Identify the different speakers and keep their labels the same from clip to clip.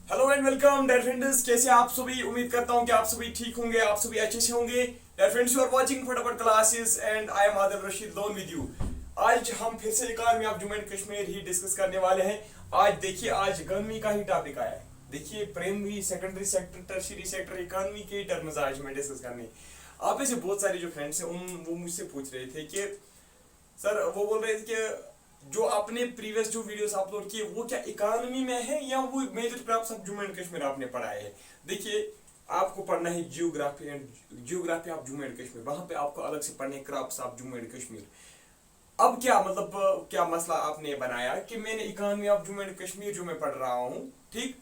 Speaker 1: Hello and welcome dear friends, कैसे आप सभी। उम्मीद करता हूं कि आप सभी ठीक होंगे, आप सभी अच्छे से होंगे। Dear friends, you are watching Fatafat classes and I am Adil Rashid Lone with you. आज हम फिर से economy of Jammu and Kashmir ही डिस्कस करने वाले हैं। आज देखिए, आज इकॉनमी का ही टॉपिक आया है। देखिए, primary, secondary sector, tertiary sector, economy के टर्म्स आज मैं डिस्कस करने। आप में से बहुत सारे जो फ्रेंड्स हैं वो मुझसे पूछ रहे थे कि सर, वो बोल रहे थे कि जो आपने प्रीवियस जो वीडियोस अपलोड किए वो क्या इकोनॉमी में है या वो major crops of Jammu and Kashmir आपने पढ़ाए है। देखिए, आपको पढ़ना है geography of Jammu and Kashmir, वहां पे आपको अलग से पढ़ने crops of Jammu and Kashmir. अब क्या मतलब, क्या मसला आपने बनाया कि मैंने economy of Jammu and Kashmir जो मैं पढ़ रहा हूँ, ठीक,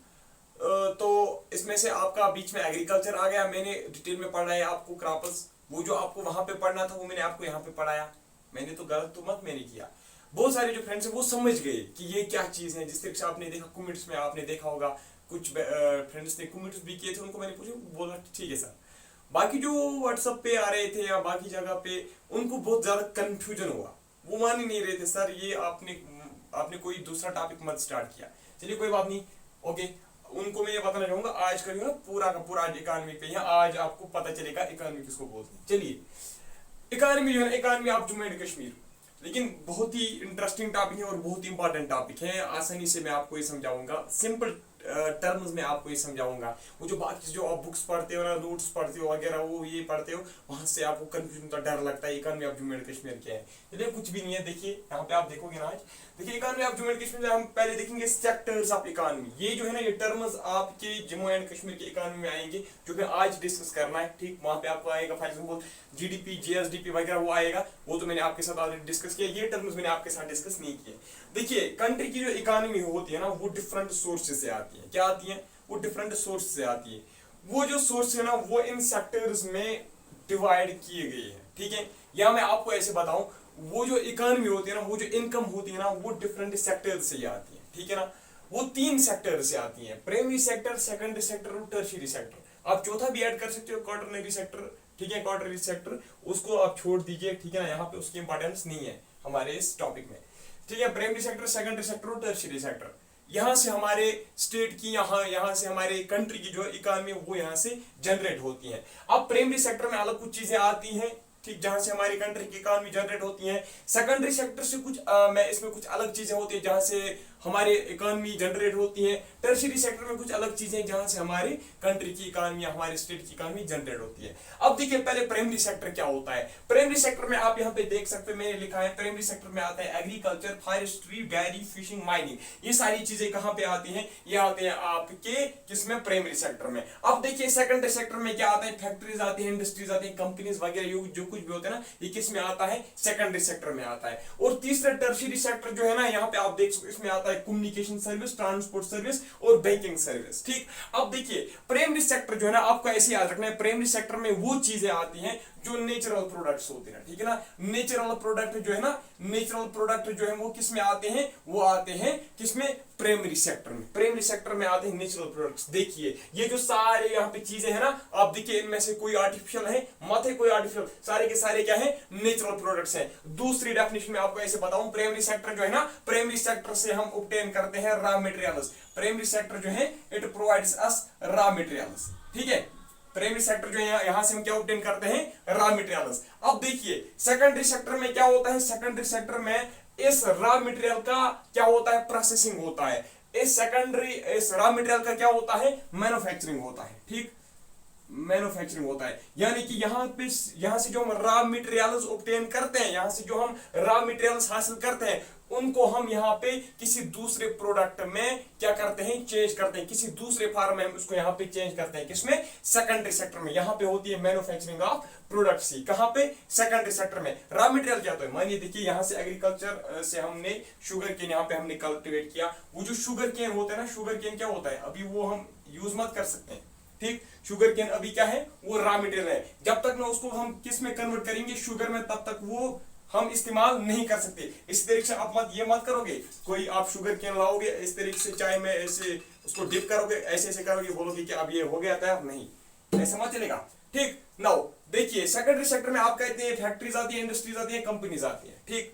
Speaker 1: तो इसमें से आपका बीच में एग्रीकल्चर आ गया। मैंने डिटेल में पढ़ा है आपको क्रॉप्स, वो जो आपको वहां पे पढ़ना था वो मैंने आपको यहाँ पे पढ़ाया। मैंने तो गलत तो मत मैंने किया। बहुत सारे जो फ्रेंड्स हैं वो समझ गए कि ये क्या चीज है। जिस तरीके से आपने देखा कमेंट्स में, आपने देखा होगा कुछ फ्रेंड्स ने कमेंट्स भी किए थे, उनको मैंने पूछा, बोला ठीक है सर। बाकी जो व्हाट्सएप पे आ रहे थे या बाकी जगह पे, उनको बहुत ज्यादा कंफ्यूजन हुआ। वो मान ही नहीं रहे थे, सर ये आपने आपने कोई दूसरा टॉपिक मत स्टार्ट किया। चलिए कोई बात नहीं, ओके। उनको मैं ये बताना चाहूंगा, आज का जो है पूरा का पूरा इकोनॉमी पे है। आज आपको पता चलेगा इकोनॉमी किसको बोलते हैं। चलिए, इकोनॉमी जो है, economy of Jammu and Kashmir, लेकिन बहुत ही इंटरेस्टिंग टॉपिक है और बहुत ही इंपॉर्टेंट टॉपिक है। आसानी से मैं आपको ये समझाऊंगा, सिंपल टर्म्स में आपको ये समझाऊंगा। वो जो बाकी जो आप बुक्स पढ़ते हो ना, नोट्स पढ़ते हो वगैरह, वो ये पढ़ते हो, वहां से आपको कंफ्यूजन का डर लगता है economy of Jammu and Kashmir क्या है। चलिए, कुछ भी नहीं है। देखिए यहाँ पे आप देखोगे ना, आज देखिए economy of Jammu and Kashmir में हम पहले देखेंगे सेक्टर्स ऑफ इकोनॉमी। ये जो है ना, ये टर्म्स आपके जम्मू एंड कश्मीर की इकोनॉमी में आएंगे, जो कि आज डिस्कस करना है। ठीक, वहां पे आपको आएगा फॉर एग्जाम्पल जीडीपी, जीएसडीपी वगैरह, वो आएगा। वो तो मैंने आपके साथ ऑलरेडी डिस्कस किया। ये टर्म्स मैंने आपके साथ डिस्कस नहीं किए। देखिए, कंट्री की जो इकोनॉमी होती है ना, वो डिफरेंट सोर्सेज से आती है। क्या आती है? वो डिफरेंट सोर्स से आती है। वो जो सोर्स है ना, वो इन सेक्टर्स में डिवाइड किए गए हैं। ठीक है, या मैं आपको ऐसे बताऊं, वो जो इकोनॉमी होती है ना, वो जो इनकम होती है ना, वो डिफरेंट सेक्टर से आती है। ठीक है ना, वो 3 सेक्टर से आती है, प्राइमरी सेक्टर, सेकेंडरी सेक्टर और टर्शियरी सेक्टर। आप चौथा भी ऐड कर सकते हो, क्वार्टरनरी सेक्टर। ठीक है, क्वार्टरनरी सेक्टर उसको आप छोड़ दीजिए। ठीक है ना, यहाँ पे उसकी इंपॉर्टेंस नहीं है हमारे इस टॉपिक में। ठीक है, प्राइमरी सेक्टर, सेकेंडरी सेक्टर और टर्शियरी सेक्टर, यहाँ से हमारे स्टेट की, यहाँ से हमारे कंट्री की जो इकोनॉमी वो यहाँ से जनरेट होती है। अब प्राइमरी सेक्टर में अलग कुछ चीजें आती हैं, ठीक, जहां से हमारी कंट्री की इकोनॉमी जनरेट होती है। सेकेंडरी सेक्टर से कुछ मैं इसमें कुछ अलग चीजें होती है जहां से हमारी इकोनॉमी जनरेट होती है। टर्शियरी सेक्टर में कुछ अलग चीजें जहां से हमारी कंट्री की इकोनॉमी, हमारे स्टेट की इकोनॉमी जनरेट होती है। अब देखिए, पहले प्राइमरी सेक्टर क्या होता है। प्राइमरी सेक्टर में आप यहाँ पे देख सकते हैं, मैंने लिखा है प्राइमरी सेक्टर में आता है agriculture, forestry, dairy, fishing, mining. ये सारी चीजें कहाँ पे आती हैं? ये आते हैं आपके किसमें? प्राइमरी सेक्टर में। अब देखिए, सेकेंडरी सेक्टर में क्या आता है? फैक्ट्रीज आती है, इंडस्ट्रीज आती है, कंपनीज वगैरह, जो कुछ भी होते हैं ना, ये किस में आता है? सेकेंडरी सेक्टर में आता है। और तीसरा टर्शियरी सेक्टर जो है ना, यहाँ पे आप देख सकते, इसमें आता है कम्युनिकेशन सर्विस, ट्रांसपोर्ट सर्विस और बैंकिंग सर्विस। ठीक, अब देखिए, प्राइमरी सेक्टर जो है ना, आपको ऐसे याद रखना है, प्राइमरी सेक्टर में वो चीजें आती हैं जो नेचुरल प्रोडक्ट्स होते हैं। ठीक है ना, नेचुरल प्रोडक्ट जो है ना, नेचुरल प्रोडक्ट जो है वो किस में आते हैं? वो आते हैं किसमें? प्राइमरी सेक्टर में। प्राइमरी सेक्टर में आते हैं नेचुरल प्रोडक्ट्स। देखिए, ये जो सारे यहाँ पे चीजें हैं ना, आप देखिए, इनमें से कोई आर्टिफिशियल है मत है, कोई आर्टिफिशियल, सारे के सारे क्या है? नेचुरल प्रोडक्ट्स हैं। दूसरी डेफिनेशन में आपको ऐसे बताऊं, प्राइमरी सेक्टर जो है ना, प्राइमरी सेक्टर से हम ऑब्टेन करते हैं रॉ मटेरियल्स। प्राइमरी सेक्टर जो है, it provides us raw materials. ठीक है, प्राइमरी सेक्टर जो है, यहां से हम क्या ऑब्टेन करते हैं? Raw materials. अब देखिए, सेकेंडरी सेक्टर में क्या होता है? सेकेंडरी सेक्टर में इस रॉ मटेरियल का क्या होता है? प्रोसेसिंग होता है। इस रॉ मटेरियल का क्या होता है? मैन्युफैक्चरिंग होता है। ठीक, मैन्युफैक्चरिंग होता है, यानी कि यहाँ से जो हम रॉ मटेरियल्स ऑब्टेन करते हैं, यहाँ से जो हम रॉ मटेरियल्स हासिल करते हैं, उनको हम यहाँ पे किसी दूसरे प्रोडक्ट में क्या करते हैं? चेंज करते हैं। किसी दूसरे फॉर्म में हम उसको यहाँ पे चेंज करते हैं। किसमें? सेकेंडरी सेक्टर में। यहाँ पे होती है मैन्युफैक्चरिंग ऑफ प्रोडक्ट्स ही। कहाँ पे? सेकेंडरी सेक्टर में। रॉ मटेरियल क्या होता है? मानिए, देखिए, यहाँ से एग्रीकल्चर से हमने शुगर केन यहाँ पे हमने कल्टिवेट किया। वो जो शुगर केन होता है ना, शुगर केन क्या होता है? अभी वो हम यूज मत कर सकते हैं। ठीक, शुगर केन अभी क्या है? वो रॉ मटेरियल है। जब तक ना उसको हम किस में कन्वर्ट करेंगे? शुगर में, तब तक वो हम इस्तेमाल नहीं कर सकते। इस तरीके से आप मत करोगे, कोई आप शुगर केन लाओगे, इस तरीके से चाय में ऐसे उसको डिप करोगे, ऐसे ऐसे करोगे, बोलोगे कि अब ये हो गया तैयार, नहीं, ऐसा मत चलेगा। ठीक, नाउ देखिए, सेकेंडरी सेक्टर में आप कहते हैं फैक्ट्रीज आती है, इंडस्ट्रीज आती है, कंपनीज आती है। ठीक,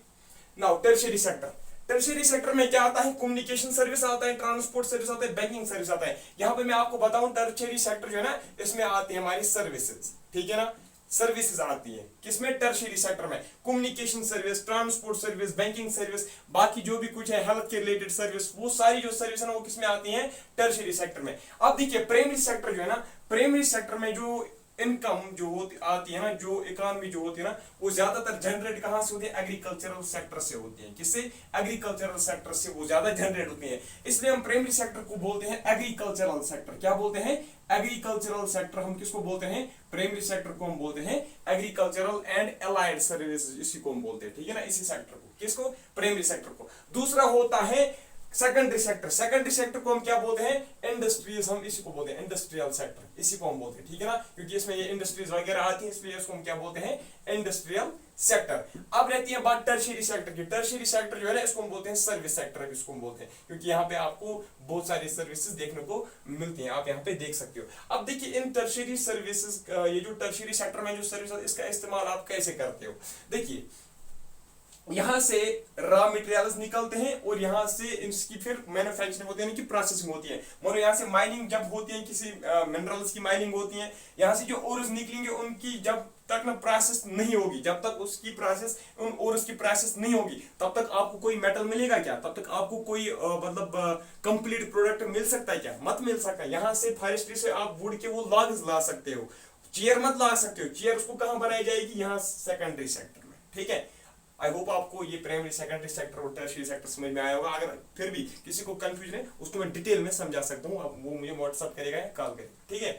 Speaker 1: now tertiary sector. Tertiary sector में क्या आता है, कम्युनिकेशन सर्विस आता है, ट्रांसपोर्ट सर्विस आता है, बैंकिंग सर्विस आता है। यहाँ पे मैं आपको बताऊं टर्शियरी सेक्टर जो है ना, इसमें आती है हमारी सर्विसेज, ठीक है ना, सर्विसेज आती है किसमें, टर्शियरी सेक्टर में, communication service, transport service, banking service, बाकी जो भी कुछ है हेल्थ के रिलेटेड सर्विस, वो सारी जो सर्विस है ना वो किसमें आती है, टर्शियरी सेक्टर में। अब देखिए प्राइमरी सेक्टर जो है ना, प्राइमरी सेक्टर में जो इनकम जो होती आती है ना, जो इकोनॉमी जो होती है ना, वो ज्यादातर जनरेट कहां से होती है, एग्रीकल्चरल सेक्टर से होती है। किससे, एग्रीकल्चरल सेक्टर से वो ज्यादा जनरेट होती है, इसलिए हम प्राइमरी सेक्टर को बोलते हैं एग्रीकल्चरल सेक्टर। क्या बोलते हैं, एग्रीकल्चरल सेक्टर। हम किसको बोलते हैं, प्राइमरी सेक्टर को हम बोलते हैं एग्रीकल्चरल एंड एलाइड सर्विसेज, इसी को हम बोलते हैं, ठीक है ना, इसी सेक्टर को, किसको, प्राइमरी सेक्टर को। दूसरा होता है सेकेंडरी सेक्टर। सेकेंडरी सेक्टर को हम क्या बोलते हैं, इंडस्ट्रीज, हम इसी को बोलते हैं इंडस्ट्रियल सेक्टर, इसी को हम बोलते हैं, ठीक है ना, क्योंकि इसमें ये इंडस्ट्रीज वगैरह आती है, इसलिए इसको हम क्या बोलते हैं, इंडस्ट्रियल सेक्टर। अब रहती है बात टर्शियरी सेक्टर की। टर्शियरी सेक्टर जो है ना, इसको हम बोलते हैं सर्विस सेक्टर, इसको हम बोलते हैं, क्योंकि यहाँ पे आपको बहुत सारी सर्विसेज देखने को मिलती हैं, आप यहाँ पे देख सकते हो। अब देखिए इन टर्शियरी सर्विसेज, ये जो टर्शियरी सेक्टर में जो सर्विस, इसका इस्तेमाल आप कैसे करते हो। देखिए यहां से रॉ मटेरियल्स निकलते हैं और यहां से इसकी फिर मैन्युफैक्चरिंग होती है, प्रोसेसिंग होती है। मानो यहां से माइनिंग जब होती है, किसी मिनरल्स की माइनिंग होती है, यहां से जो ओर्स निकलेंगे उनकी जब तक ना प्रोसेस नहीं होगी, जब तक उसकी प्रोसेस, उन ओर्स की प्रोसेस नहीं होगी, तब तक आपको कोई मेटल मिलेगा क्या, तब तक आपको कोई मतलब कंप्लीट प्रोडक्ट मिल सकता है क्या, मत मिल सकता है। यहाँ से फॉरेस्ट्री से आप वुड के वो लॉग्स ला सकते हो, चेयर मत ला सकते हो। चेयर उसको कहाँ बनाई जाएगी, यहाँ सेकेंडरी सेक्टर में, ठीक है। आई होप आपको ये प्राइमरी सेकेंडरी सेक्टर और टर्शियरी सेक्टर समझ में आया होगा। अगर फिर भी किसी को कंफ्यूजन है उसको मैं डिटेल में समझा सकता हूँ, अब वो मुझे व्हाट्सअप करेगा या कॉल करेगा, ठीक है,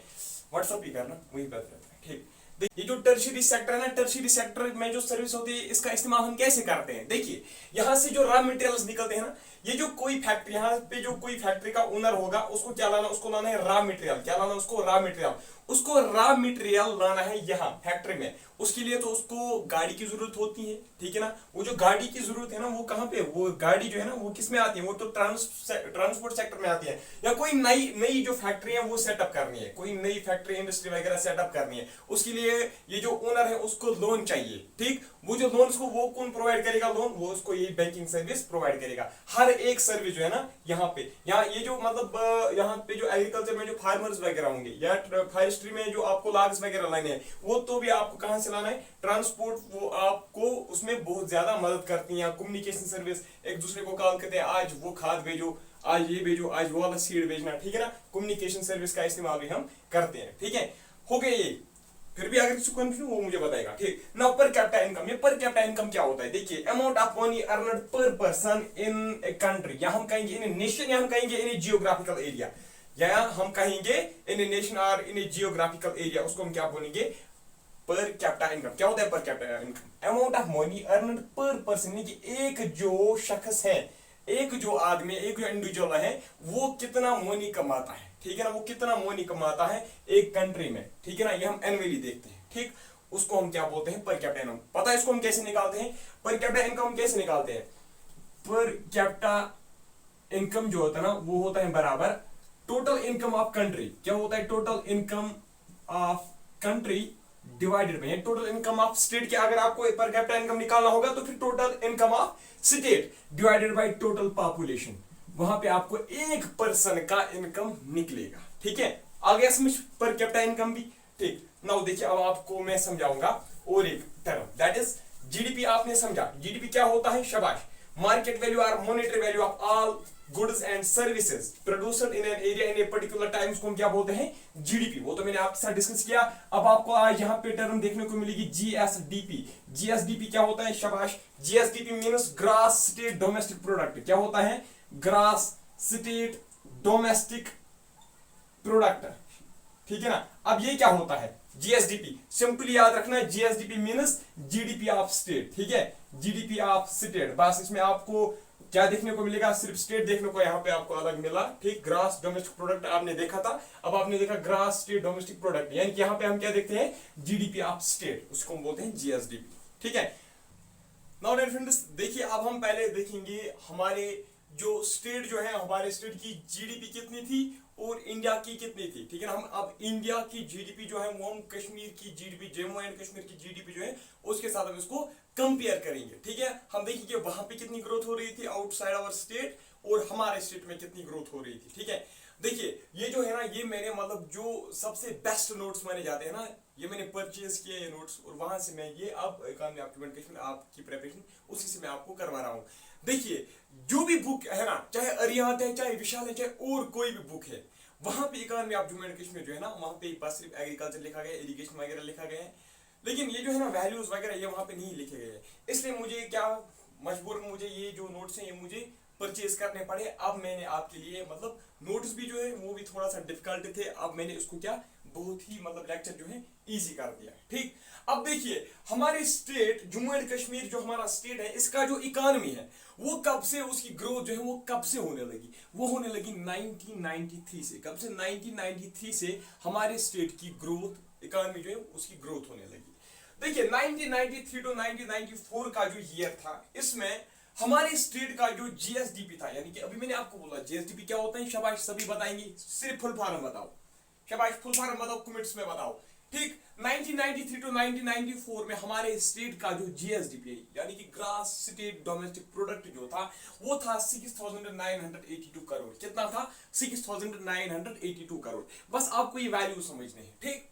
Speaker 1: व्हाट्सअप ही करना, वही बात रहता है, ठीक। ये जो टर्शियरी सेक्टर है ना, टर्शियरी सेक्टर में जो सर्विस होती है, इसका इस्तेमाल हम कैसे करते हैं। देखिए यहाँ से जो रॉ मटेरियल्स निकलते हैं ना, ये जो कोई फैक्ट्री, यहाँ पे जो कोई फैक्ट्री का ओनर होगा, उसको क्या लाना, उसको लाना है रॉ मटेरियल। क्या लाना, उसको रॉ मटेरियल, उसको रॉ मटेरियल लाना है यहाँ फैक्ट्री में। उसके लिए तो उसको गाड़ी की जरूरत होती है, ठीक है ना। वो जो गाड़ी की जरूरत है ना, वो कहाँ पे, वो गाड़ी जो है ना, वो किस में आती है, वो तो ट्रांसपोर्ट सेक्टर में आती है। या कोई नई जो फैक्ट्री है वो सेटअप करनी है, कोई नई फैक्ट्री इंडस्ट्री वगैरह सेटअप करनी है, उसके लिए ये जो ओनर है उसको लोन चाहिए, ठीक। वो जो लोन उसको वो कौन प्रोवाइड करेगा, लोन वो उसको ये बैंकिंग सर्विस प्रोवाइड करेगा। हर एक सर्विस जो है ना यहाँ पे, यहाँ ये जो मतलब यहाँ पे जो एग्रीकल्चर में जो फार्मर्स वगैरह होंगे, या फॉरेस्ट्री में जो आपको लॉग्स वगैरह लाने हैं, वो तो भी आपको कहाँ से लाना है, ट्रांसपोर्ट, वो आपको उसमें बहुत ज्यादा मदद करती है। कम्युनिकेशन सर्विस, एक दूसरे को कॉल करते हैं, आज वो खाद भेजो, आज ये भेजो, आज वो वाला सीड भेजना, ठीक है ना। कम्युनिकेशन सर्विस का इस्तेमाल भी हम करते हैं, ठीक है, हो गए ये। फिर भी अगर किसी को कंफ्यूजन वो मुझे बताएगा, ठीक। नाउ पर कैपिटा इनकम, ये पर कैपिटा इनकम क्या होता है, देखिए अमाउंट ऑफ मनी अर्नड पर पर्सन इन ए कंट्री, या हम कहेंगे इन ए नेशन, या हम कहेंगे इन ए जियोग्राफिकल एरिया, या हम कहेंगे इन ए नेशन और इन ए जियोग्राफिकल एरिया, उसको हम क्या बोलेंगे, पर कैपिटा इनकम। क्या होता है per capita income, amount of money earned पर पर्सन, यानी कि एक जो शख्स है, एक जो आदमी, एक जो इंडिविजुअल है, वो कितना मनी कमाता है, ठीक है ना, वो कितना मनी कमाता है एक कंट्री में, ठीक है ना, ये हम एनुअली देखते हैं, ठीक। उसको हम क्या बोलते हैं, पर कैपिटा इनकम। पता है इसको हम कैसे निकालते हैं, पर कैपिटा इनकम हम कैसे निकालते हैं, पर कैपिटा इनकम जो होता है ना, वो होता है बराबर टोटल इनकम ऑफ कंट्री। क्या होता है, total income of country divided by total income of state. के अगर आपको पर कैपिटा इनकम निकालना होगा तो फिर total income of state divided by total population, वहां पे आपको एक पर्सन का इनकम निकलेगा, ठीक है। आ गया समझ पर कैपिटा इनकम भी, ठीक। नाउ देखिए अब आपको मैं समझाऊंगा और एक टर्म, दैट इज जीडीपी। आपने समझा जीडीपी क्या होता है, शाबाश, मार्केट वैल्यू और monetary value of all goods and services produced in an area in a particular time, को हम क्या बोलते हैं, जीडीपी। वो तो मैंने आपके साथ डिस्कस किया। अब आपको आज यहाँ पे टर्म देखने को मिलेगी जीएसडीपी। जीएसडीपी क्या होता है, शाबाश, GSDP means gross state domestic product. क्या होता है, ग्रॉस स्टेट डोमेस्टिक प्रोडक्ट, ठीक है ना। अब ये क्या होता है, जीएसडीपी, सिंपली याद रखना है, GSDP means GDP of state, ठीक है, जीडीपी ऑफ स्टेट। बस इसमें आपको क्या देखने को मिलेगा, सिर्फ स्टेट देखने को यहाँ पे आपको अलग मिला, ठीक। ग्रॉस डोमेस्टिक प्रोडक्ट आपने देखा था, अब आपने देखा ग्रॉस स्टेट डोमेस्टिक प्रोडक्ट, यानी कि यहाँ पे हम क्या देखते हैं, जीडीपी ऑफ स्टेट, उसको हम बोलते हैं जीएसडीपी, ठीक है। नाउ डियर फ्रेंड्स, देखिए अब हम पहले देखेंगे हमारे जो स्टेट जो है, हमारे स्टेट की जीडीपी कितनी थी और इंडिया की कितनी थी, ठीक है ना। हम अब इंडिया की जीडीपी जो है वो हम कश्मीर की जीडीपी, जम्मू एंड कश्मीर की जीडीपी जो है उसके साथ हम इसको कंपेयर करेंगे, ठीक है। हम देखेंगे वहां पे कितनी ग्रोथ हो रही थी आउटसाइड आवर स्टेट और हमारे स्टेट में कितनी ग्रोथ हो रही थी, ठीक है। देखिए ये जो है ना, ये मैंने मतलब जो सबसे बेस्ट नोट्स माने जाते हैं ना, ये मैंने परचेज किए ये नोट्स, और वहां से मैं ये अब इकोनॉमी ऑफ कम्युनिकेशन आपकी प्रिपरेशन उसी से मैं आपको करवा रहा हूँ। देखिए जो भी बुक है ना, चाहे अरिहंत है, चाहे विशाल है, चाहे और कोई भी बुक है, वहां पे economy of Jammu and Kashmir जो है ना, वहां पे बस सिर्फ एग्रीकल्चर लिखा गया है, इरिगेशन वगैरह लिखा गया है, लेकिन ये जो है ना वैल्यूज वगैरह ये वहां पे नहीं लिखे गए हैं। इसलिए मुझे क्या मजबूरन मुझे ये जो नोट्स हैं ये मुझे परचेज करने पड़े। अब मैंने आपके लिए मतलब नोट्स भी जो है वो भी थोड़ा सा डिफिकल्ट थे, अब मैंने इसको क्या बहुत ही मतलब लेक्चर जो है इजी कर दिया है, ठीक। अब देखिए हमारे स्टेट जम्मू एंड कश्मीर जो हमारा स्टेट है, इसका जो इकोनॉमी है वो कब से, उसकी ग्रोथ जो है वो कब से होने लगी, वो होने लगी 1993 से। कब से? 1993 से हमारे स्टेट की ग्रोथ, इकोनॉमी जो है उसकी ग्रोथ होने लगी। देखिए 1993 टू 1994 का जो ईयर था, इसमें हमारे स्टेट का जो जीएसडीपी था, यानी कि अभी मैंने आपको बोला जीएसडीपी क्या होता है, शाबाश सभी बताएंगे, सिर्फ फुल फॉर्म बताओ, शाबाश फुल फॉर्म बताओ, कमेंट्स में बताओ, ठीक। 1993 टू 1994 में हमारे स्टेट का जो जीएसडीपी यानी कि ग्रॉस स्टेट डोमेस्टिक प्रोडक्ट जो था वो था 6982 करोड़। कितना था? 6982 करोड़। बस आपको ये वैल्यू समझने हैं, ठीक।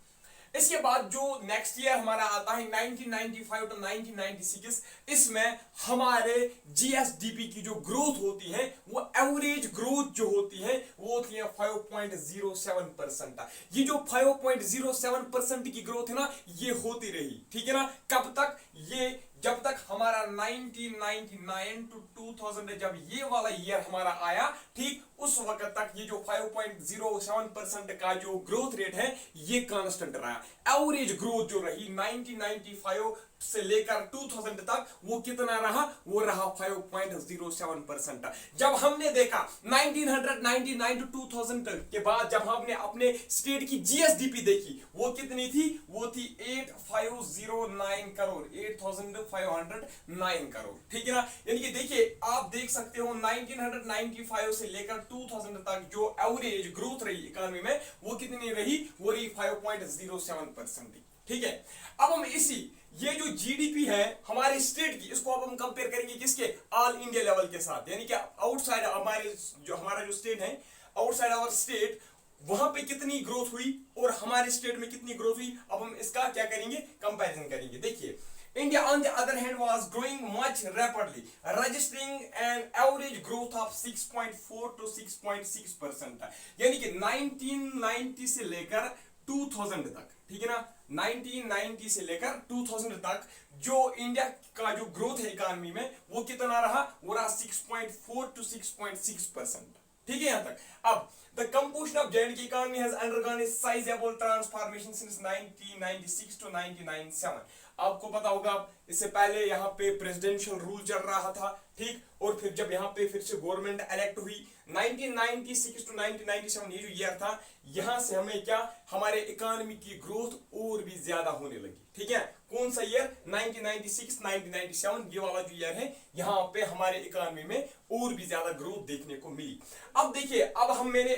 Speaker 1: इसके बाद जो नेक्स्ट ईयर हमारा आता है 1995 टू 1996, इसमें हमारे जीएसडीपी की जो ग्रोथ होती है वो एवरेज ग्रोथ जो होती है वो होती है 5.07%। ये जो 5.07% की ग्रोथ है ना, ये होती रही, ठीक है ना। कब तक? ये जब तक हमारा 1999 टू 2000 जब ये वाला ईयर हमारा आया, ठीक, उस वक्त तक ये जो 5.07% का जो ग्रोथ रेट है ये कांस्टेंट रहा। एवरेज ग्रोथ जो रही 1995 से लेकर 2000 तक वो कितना रहा? वो रहा 5.07%। जब हमने देखा 1999 टू 2000 के बाद जब हमने अपने स्टेट की जीएसडीपी देखी, वो कितनी थी? वो थी 8509 करोड़, 8509 करोड़, ठीक है ना। यानी कि देखिए आप देख सकते हो 1995 से लेकर 2000 तक जो एवरेज ग्रोथ रही इकोनॉमी में वो कितनी रही? वो रही 5.07%, ठीक है। अब हम इसी ये जो जीडीपी है हमारे स्टेट की, इसको अब हम कंपेयर करेंगे किसके? ऑल इंडिया लेवल के साथ, यानी कि आउटसाइड हमारा जो स्टेट है, आउटसाइड आवर स्टेट, वहां पे कितनी ग्रोथ हुई और हमारे स्टेट में कितनी ग्रोथ हुई। अब हम इसका क्या करेंगे? कंपैरिजन करेंगे। देखिए India on the other hand was growing much rapidly, registering an average growth of 6.4 to 6.6%। यानी कि 1990 से लेकर 2000 तक, ठीक है ना, 1990 से लेकर 2000 तक जो इंडिया का जो ग्रोथ है इकोनॉमी में वो कितना रहा? वो रहा 6.4 to 6.6%, ठीक है यहां तक। अब the composition of J&K economy has undergone a sizable transformation since 1996 to 1997। आपको पता होगा इससे पहले यहाँ पे प्रेसिडेंशियल रूल चल रहा था, ठीक, और फिर जब यहाँ पे फिर से गवर्नमेंट इलेक्ट हुई 1996 टू 1997 ये जो ईयर था, यहाँ से हमें क्या, हमारे इकोनॉमी की ग्रोथ और भी ज्यादा होने लगी, ठीक है। कौन सा ईयर? 1996 1997 ये वाला जो ईयर है, यहाँ पे हमारे इकोनॉमी में और भी ज्यादा ग्रोथ देखने को मिली। अब देखिए अब हम मैंने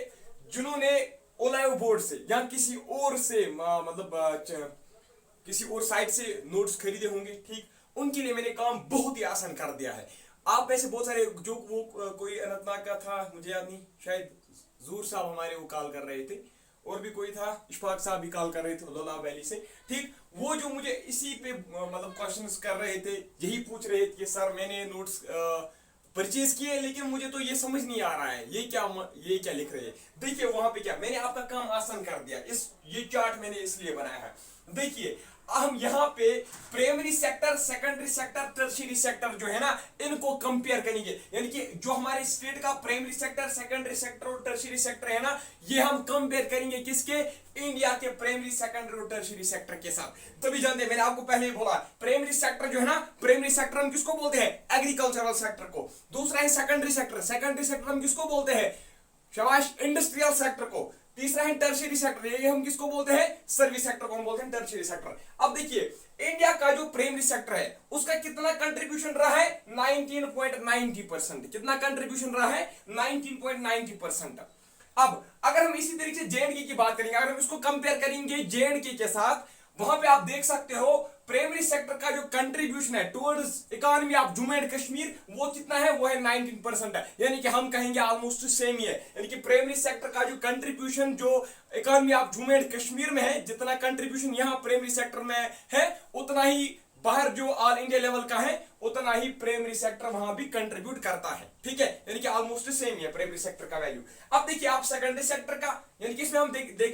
Speaker 1: जिन्होंने ओलायो बोर्ड से या किसी और से मतलब किसी और साइट से नोट्स खरीदे होंगे, ठीक, उनके लिए मैंने काम बहुत ही आसान कर दिया है। आप में से बहुत सारे जो वो कोई अनंतनाग का था, मुझे याद नहीं, शायद जूर साहब हमारे वो कॉल कर रहे थे, और भी कोई था, इशफाक साहब भी कॉल कर रहे थे लोला वैली से, ठीक। वो जो मुझे इसी पे मतलब क्वेश्चंस कर रहे थे, यही पूछ रहे थे कि सर मैंने नोट्स परचेज किए लेकिन मुझे तो ये समझ नहीं आ रहा है ये क्या लिख रहे हैं। देखिए वहां पे क्या मैंने आपका काम आसान कर दिया, ये चार्ट मैंने इसलिए बनाया है। देखिए हम यहाँ पे primary sector, secondary sector, tertiary sector जो है ना, इनको कंपेयर करेंगे। यानी कि जो हमारे स्टेट का प्राइमरी सेक्टर, सेकेंडरी सेक्टर और टर्शियरी सेक्टर है ना, ये हम कंपेयर करेंगे किसके? इंडिया के प्राइमरी, सेकेंडरी और टर्शियरी सेक्टर के साथ। तभी जानते हैं, मैंने आपको पहले ही बोला, प्राइमरी सेक्टर जो है ना, प्राइमरी सेक्टर हम किसको बोलते हैं? एग्रीकल्चरल सेक्टर को। दूसरा है सेकेंडरी सेक्टर, सेकेंडरी सेक्टर हम किसको बोलते हैं? शाबाश, इंडस्ट्रियल सेक्टर को। तीसरा है टर्शियरी सेक्टर, ये हम किसको बोलते हैं? सर्विस सेक्टर को हम बोलते हैं टर्शियरी सेक्टर। अब देखिए इंडिया का जो प्राइमरी सेक्टर है उसका कितना कंट्रीब्यूशन रहा है? 19.90%। कितना कंट्रीब्यूशन रहा है? 19.90%। अब अगर हम इसी तरीके से जेएंडके की बात करेंगे, अगर हम इसको कंपेयर करेंगे जेएंडके के साथ, वहां पे आप देख सकते हो प्राइमरी सेक्टर का जो कंट्रीब्यूशन है towards economy of Jammu and Kashmir वो कितना है, वो है 19% है। यानी कि हम कहेंगे ऑलमोस्ट सेम ही है। यानी कि प्राइमरी सेक्टर का जो कंट्रीब्यूशन जो economy of Jammu and Kashmir में है, जितना कंट्रीब्यूशन यहां प्राइमरी सेक्टर में है, उतना ही बाहर जो ऑल इंडिया लेवल का है, उतना ही प्राइमरी सेक्टर वहां भी कंट्रीब्यूट करता है। ठीक है, यानी कि ऑलमोस्ट सेम ही है प्राइमरी सेक्टर का वैल्यू। अब देखिए आप सेकेंडरी सेक्टर का, यानी कि इसमें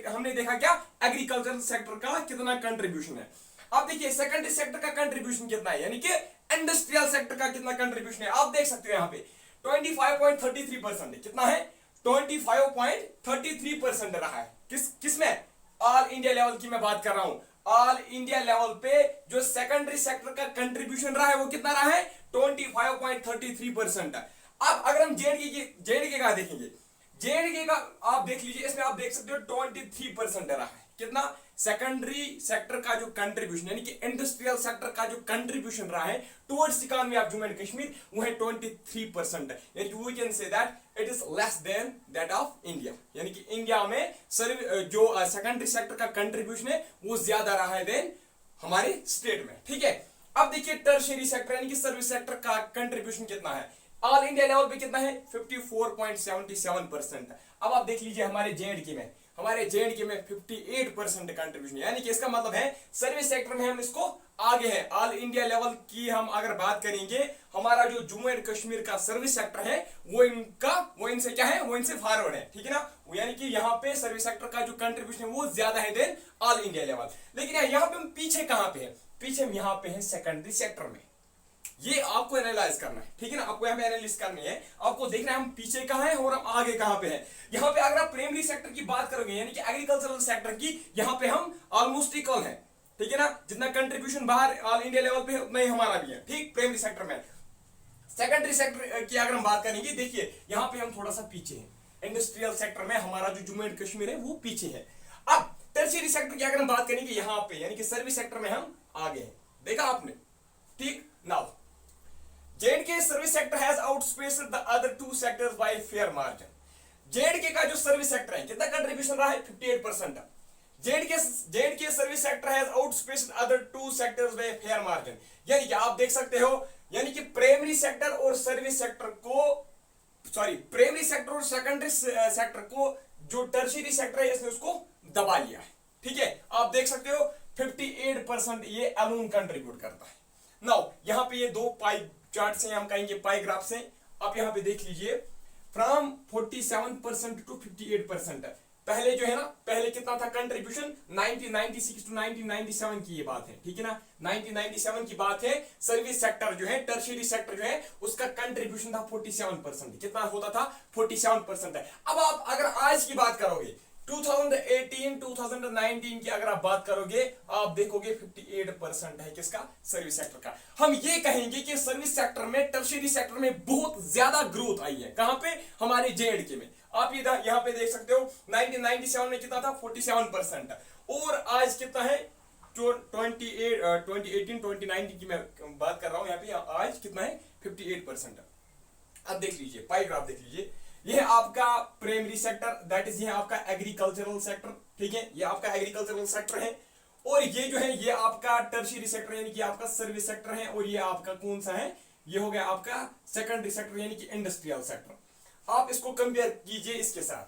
Speaker 1: हमने देखा क्या, एग्रीकल्चरल सेक्टर का कितना कंट्रीब्यूशन है। अब देखिए सेकेंडरी सेक्टर का कंट्रीब्यूशन कितना है, यानी कि इंडस्ट्रियल सेक्टर का कितना कंट्रीब्यूशन है। आप देख सकते हो यहाँ पे 25.33% है। कितना है, 25.33% रहा है। किसमें, ऑल इंडिया लेवल की मैं बात कर रहा हूं। ऑल इंडिया लेवल पे जो सेकेंडरी सेक्टर का कंट्रीब्यूशन रहा है वो कितना रहा है, 25.33%। अब अगर हम जेएंडके का देखेंगे, जेएंडके का आप देख लीजिए, इसमें आप देख सकते हो 23% रहा है। कितना, सेकेंडरी सेक्टर का जो कंट्रीब्यूशन यानी कि इंडस्ट्रियल सेक्टर का जो कंट्रीब्यूशन रहा है towards economy of Jammu and Kashmir वो है 23%। यानी कि we can say that it is less than that of India. यानी कि इंडिया में जो सेकेंडरी सेक्टर का कंट्रीब्यूशन है वो ज्यादा रहा है देन हमारे स्टेट में। ठीक है, अब देखिए टर्शियरी सेक्टर यानी कि सर्विस सेक्टर का कंट्रीब्यूशन कितना है, ऑल इंडिया लेवल पे कितना है, 54.77%। अब आप देख लीजिए हमारे जेएंडके में, 58% कंट्रीब्यूशन। यानी कि इसका मतलब है सर्विस सेक्टर में हम इसको आगे हैं। ऑल इंडिया लेवल की हम अगर बात करेंगे, हमारा जो जम्मू एंड कश्मीर का सर्विस सेक्टर है वो इनसे क्या है, वो इनसे फॉरवर्ड है। ठीक है ना, यानी कि यहाँ पे सर्विस सेक्टर का जो कंट्रीब्यूशन है वो ज्यादा है देन ऑल इंडिया लेवल। लेकिन यहाँ पे हम पीछे कहां पे है, पीछे हम यहाँ पे है सेकेंडरी सेक्टर में। ये आपको एनालाइज करना है। ठीक है ना, आपको यहाँ पे एनालिस करनी है, आपको देखना है हम पीछे कहां हैं और हम आगे कहां पे हैं। यहाँ पे अगर आप प्राइमरी सेक्टर की बात करोगे यानी कि एग्रीकल्चरल सेक्टर की, यहाँ पे हम ऑलमोस्ट इक्वल हैं। ठीक है ना, जितना कंट्रीब्यूशन बाहर ऑल इंडिया लेवल पे है उतना ही हमारा भी है। ठीक, प्राइमरी सेक्टर में। सेकेंडरी सेक्टर की अगर हम बात करेंगे, देखिए यहाँ पे हम थोड़ा सा पीछे हैं। इंडस्ट्रियल सेक्टर में हमारा जो जम्मू एंड कश्मीर है वो पीछे है। अब टर्शियरी सेक्टर की अगर हम बात करेंगे, यहाँ पे यानी कि सर्विस सेक्टर में हम आगे हैं। देखा आपने। ठीक, now JNK service sector has outspaced the other two sectors by fair margin. JNK का जो सर्विस सेक्टर है कितना कंट्रीब्यूशन रहा है, 58%। JNK service sector has outspaced other two sectors by fair margin। यानी कि आप देख सकते हो, यानी कि प्राइमरी सेक्टर और सर्विस सेक्टर को, प्राइमरी सेक्टर और सेकेंडरी सेक्टर को जो टर्शियरी सेक्टर है इसने उसको दबा लिया है। ठीक है, आप देख सकते हो 58% ये अलोन कंट्रीब्यूट करता है। नाउ यहाँ पे ये दो पाई चार्ट से हम कहेंगे पाई ग्राफ से, आप यहाँ पे देख लीजिए फ्रॉम 47% टू 58%। पहले जो है ना, पहले कितना था कंट्रीब्यूशन, 1996 टू 1997 की ये बात है। ठीक है ना, 1997 की बात है। सर्विस सेक्टर जो है, टर्शियरी सेक्टर जो है, उसका कंट्रीब्यूशन था 47%। कितना होता था, 47% है। अब आप अगर आज की बात करोगे 2018-2019 की अगर आप बात करोगे, आप देखोगे 58% है किसका, सर्विस सेक्टर का। हम ये कहेंगे कि सर्विस सेक्टर में, टर्शियरी सेक्टर में बहुत ज्यादा ग्रोथ आई है। कहां पे, हमारे जेएंडके में। आप यहां पे देख सकते हो 1997 में कितना था, 47%। और आज कितना है, 2018-2019 की मैं बात कर रहा हूं, यहाँ पे आज कितना है, 58%। अब देख लीजिए पाई ग्राफ देख लीजिए, ये आपका प्राइमरी सेक्टर, दैट इज ये आपका एग्रीकल्चरल सेक्टर। ठीक है, ये आपका एग्रीकल्चरल सेक्टर है। और ये जो है ये आपका टर्शियरी सेक्टर यानी कि आपका सर्विस सेक्टर है। और ये आपका कौन सा है, ये हो गया आपका सेकेंडरी सेक्टर यानी कि इंडस्ट्रियल सेक्टर। आप इसको कंपेयर कीजिए इसके साथ,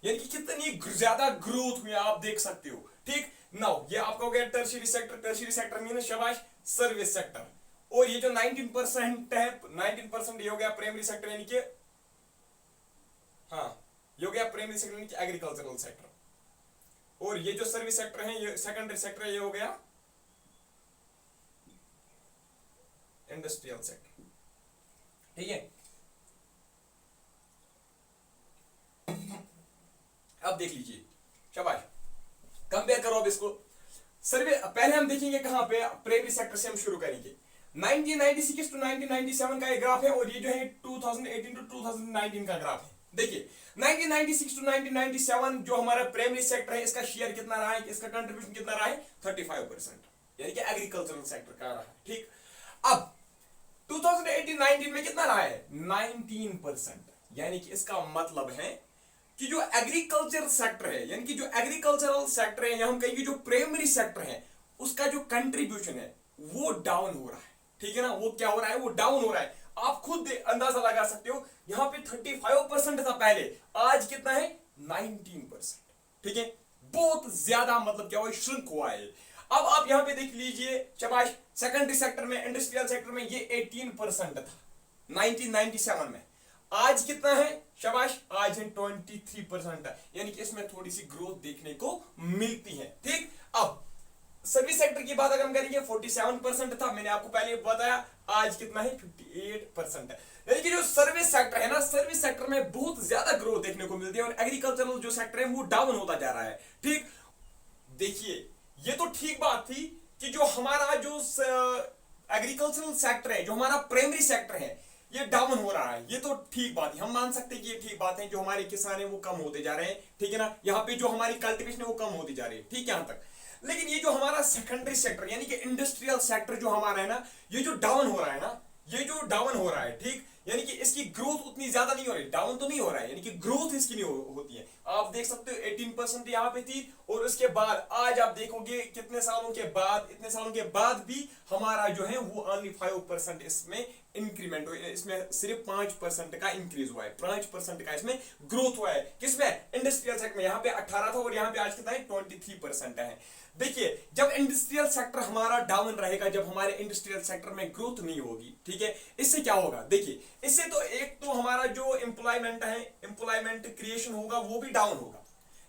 Speaker 1: यानी कि कितनी ज्यादा ग्रोथ हुई आप देख सकते हो। ठीक, नाउ ये आपका हो गया tertiary sector. Tertiary sector mean शाबाश सर्विस सेक्टर। और ये जो 19% है, 19% ये हो गया प्राइमरी सेक्टर यानी कि, हाँ ये हो गया प्राइमरी सेक्टर यानी कि एग्रीकल्चरल सेक्टर। और ये जो सर्विस सेक्टर है, ये सेकेंडरी सेक्टर है, ये हो गया इंडस्ट्रियल सेक्टर। ठीक है, अब देख लीजिए शाबाश, कंपेयर करो अब इसको। सर्वे पहले हम देखेंगे कहां पे, प्राइमरी सेक्टर से हम शुरू करेंगे। 1996 टू 1997 का ये ग्राफ है। और ये जो है 2018 टू 2019 का ग्राफ है। देखिए 1996 टू 1997 जो हमारा प्राइमरी सेक्टर है, इसका शेयर कितना रहा है, इसका कंट्रीब्यूशन कितना रहा है, 35%, यानी कि एग्रीकल्चरल सेक्टर का रहा है। ठीक, अब 2018-19 में कितना रहा है, 19%। यानी कि इसका मतलब है कि जो एग्रीकल्चर सेक्टर है, यानी कि जो एग्रीकल्चरल सेक्टर है, या हम कहेंगे जो प्राइमरी सेक्टर है, उसका जो कंट्रीब्यूशन है वो डाउन हो रहा है। ठीक है ना, वो क्या हो रहा है, वो डाउन हो रहा है। आप खुद अंदाजा लगा सकते हो, यहाँ पे 35% था पहले, आज कितना है 19%। ठीक है, बहुत ज्यादा मतलब क्या हुआ, श्रिंक हुआ है। अब आप यहां पे देख लीजिए, शाबाश, सेकेंडरी सेक्टर में, इंडस्ट्रियल सेक्टर में ये 18% था 1997 में, आज कितना है, शाबाश, आज है 23%। यानी कि इसमें थोड़ी सी ग्रोथ देखने को मिलती है। ठीक, अब सर्विस सेक्टर की बात अगर हम करेंगे 47% था, मैंने आपको पहले बताया, आज कितना है 58% है। यानी कि जो सर्विस सेक्टर है ना, सर्विस सेक्टर में बहुत ज्यादा ग्रोथ देखने को मिलती है, और एग्रीकल्चरल जो सेक्टर है वो डाउन होता जा रहा है। ठीक, देखिए ये तो ठीक बात थी कि जो हमारा जो एग्रीकल्चरल सेक्टर है, जो हमारा प्राइमरी सेक्टर है, ये डाउन हो रहा है, ये तो ठीक बात है, हम मान सकते हैं कि ये ठीक बात है। जो हमारे किसान है वो कम होते जा रहे हैं, ठीक है ना, यहाँ पे जो हमारी कल्टीवेशन है वो कम होती जा रही है, ठीक है, यहाँ तक। लेकिन ये जो हमारा सेकेंडरी सेक्टर यानी कि इंडस्ट्रियल सेक्टर जो हमारा है ना, ये जो डाउन हो रहा है ना, ये जो डाउन हो रहा है, ठीक, यानी कि इसकी ग्रोथ उतनी ज्यादा नहीं हो रही, डाउन तो नहीं हो रहा है, यानी कि ग्रोथ इसकी नहीं होती है। आप देख सकते हो 18% यहाँ पे थी, और उसके बाद आज आप देखोगे कितने सालों के बाद, इतने सालों के बाद भी हमारा जो है वो ओनली 5% इसमें इंक्रीमेंट हुआ है, इसमें सिर्फ 5% का इंक्रीज हुआ है, 5% का इसमें ग्रोथ हुआ है। किसमें, इंडस्ट्रियल सेक्टर में। यहाँ पे 18 था और यहाँ पे आज कितना है 23% है। देखिए, जब इंडस्ट्रियल सेक्टर हमारा डाउन रहेगा, जब हमारे इंडस्ट्रियल सेक्टर में ग्रोथ नहीं होगी, ठीक है, इससे क्या होगा, देखिए, इससे तो एक तो हमारा जो एम्प्लॉयमेंट है, एम्प्लॉयमेंट क्रिएशन होगा वो भी डाउन होगा।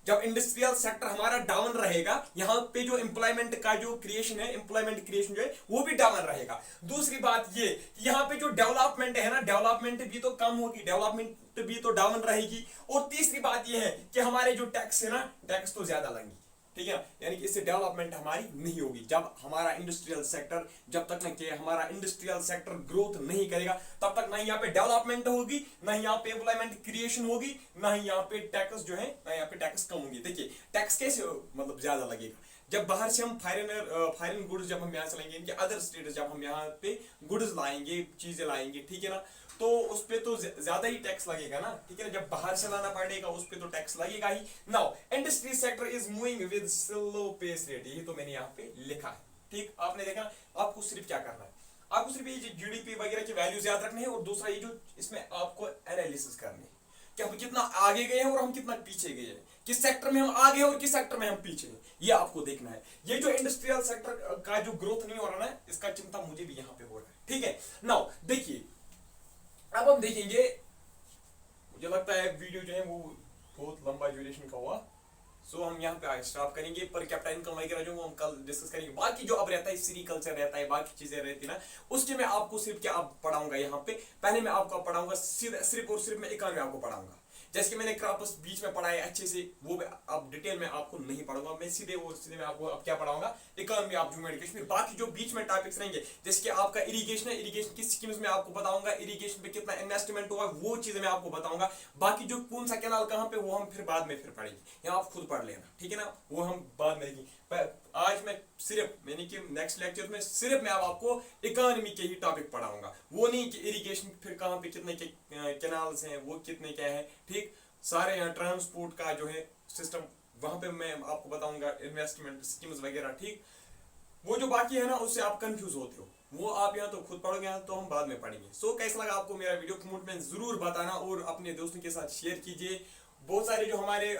Speaker 1: जब इंडस्ट्रियल सेक्टर हमारा डाउन रहेगा, यहाँ पे जो एम्प्लॉयमेंट का जो क्रिएशन है, एम्प्लॉयमेंट क्रिएशन जो है वो भी डाउन रहेगा। दूसरी बात ये, यहाँ पे जो डेवलपमेंट है ना, डेवलपमेंट भी तो कम होगी, डेवलपमेंट भी तो डाउन रहेगी। और तीसरी बात ये है कि हमारे जो टैक्स है ना, टैक्स तो ज्यादा लगेंगे, ठीक है, यानी कि इससे डेवलपमेंट हमारी नहीं होगी। जब हमारा इंडस्ट्रियल सेक्टर, जब तक ना कि हमारा इंडस्ट्रियल सेक्टर ग्रोथ नहीं करेगा, तब तक ना यहाँ पे डेवलपमेंट होगी, ना यहाँ पे एम्प्लॉयमेंट क्रिएशन होगी, ना ही यहाँ पे टैक्स जो है, ना यहाँ पे टैक्स कम होंगे। देखिए, टैक्स कैसे मतलब ज्यादा लगेगा, जब बाहर से हम फॉरेन गुड्स जब हम यहाँ से लाएंगे, इनके अदर स्टेट्स जब हम यहाँ पे गुड्स लाएंगे, चीजें लाएंगे, ठीक है ना, तो उस पे तो ज्यादा ही टैक्स लगेगा ना, ठीक है ना, जब बाहर से लाना पड़ेगा उस पे तो टैक्स लगेगा ही। Now industry sector is moving with slow pace rate, ये तो मैंने यहाँ पे लिखा है। ठीक, आपने देखा, आपको सिर्फ क्या करना है, आपको सिर्फ ये जीडीपी वगैरह की वैल्यूज याद रखनी है, और दूसरा ये जो इसमें आपको एनालिसिस करनी है कि हम कितना आगे गए हैं और हम कितना पीछे गए हैं, किस सेक्टर में हम आगे हैं और किस सेक्टर में हम पीछे हैं, ये आपको देखना है। ये जो इंडस्ट्रियल सेक्टर का जो ग्रोथ नहीं हो रहा है, इसका चिंता मुझे भी यहाँ पे हो रहा है, ठीक है। नाउ देखिए, अब हम देखेंगे, मुझे लगता है वीडियो जो है वो बहुत लंबा ड्यूरेशन का हुआ, सो हम यहाँ पे स्टॉप करेंगे। पर कैपिटल इनकम वगैरह जो हम कल डिस्कस करेंगे, बाकी जो अब रहता है सेरिकल्चर रहता है, बाकी चीजें रहती है ना, उसके मैं आपको सिर्फ क्या अब पढ़ाऊंगा यहाँ पे। पहले मैं आपको पढ़ाऊंगा सिर्फ और सिर्फ मैं इकोनॉमी आपको पढ़ाऊंगा, जैसे कि मैंने क्रॉप्स बीच में पढ़ाया अच्छे से, वो अब डिटेल में आपको नहीं पढ़ूंगा, मैं सीधे और सीधे मैं आपको अब क्या पढ़ाऊंगा, economy of Jammu and Kashmir. बाकी जो बीच में टॉपिक्स रहेंगे, जैसे कि आपका इरिगेशन है, इरिगेशन की स्कीम्स में आपको बताऊंगा, इरिगेशन पे कितना इन्वेस्टमेंट होगा, वो चीजें मैं आपको बताऊंगा। बाकी जो कौन सा कैनाल कहाँ पे, वो हम फिर बाद में फिर पढ़ेंगे, यहाँ आप खुद पढ़ लेना, ठीक है ना, वो हम बाद में देखेंगे। आज मैं सिर्फ, मैंने कि नेक्स्ट लेक्चर में सिर्फ मैं अब आपको इकोनॉमी के ही टॉपिक पढ़ाऊंगा, वो नहीं कि इरिगेशन फिर कहाँ पे कितने कैनाल्स हैं, वो कितने क्या है, ठीक, सारे यहाँ ट्रांसपोर्ट का जो है सिस्टम, वहां पे मैं आपको बताऊंगा, इन्वेस्टमेंट स्कीम्स वगैरह, ठीक। वो जो बाकी है ना, उससे आप कंफ्यूज होते हो, वो आप यहाँ तो खुद पढ़ोगे, यहाँ तो हम बाद में पढ़ेंगे। सो कैसा लगा आपको मेरा वीडियो, कमेंट में जरूर बताना, और अपने दोस्तों के साथ शेयर कीजिए। बहुत सारे जो हमारे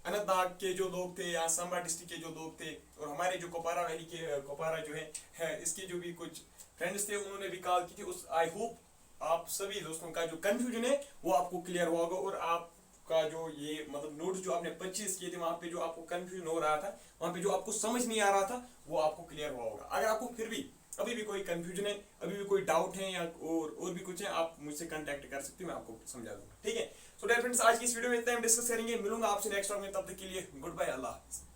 Speaker 1: अनंतनाग के जो लोग थे, या सांबा डिस्ट्रिक्ट के जो लोग थे, और हमारे जो कुपवारा वैली के, कुपवारा जो है इसके जो भी कुछ फ्रेंड्स थे, उन्होंने भी कॉल की थी। उस आई होप आप सभी दोस्तों का जो कंफ्यूजन है वो आपको क्लियर हुआ होगा, और आपका जो ये मतलब नोट्स जो आपने परचेज किए थे, वहां पे जो आपको कंफ्यूजन हो रहा था, वहां पे जो आपको समझ नहीं आ रहा था, वो आपको क्लियर हुआ होगा। अगर आपको फिर भी अभी भी कोई कंफ्यूजन है, अभी भी कोई डाउट है, या और भी कुछ है, आप मुझसे कांटेक्ट कर सकते हो, मैं आपको समझा दूंगा, ठीक है। सो डियर फ्रेंड्स, आज की इस वीडियो में इतना हम डिस्कस करेंगे, मिलूंगा आपसे नेक्स्ट व्लॉग में, तब तक के लिए गुड बाय, अल्लाह हाफिज़।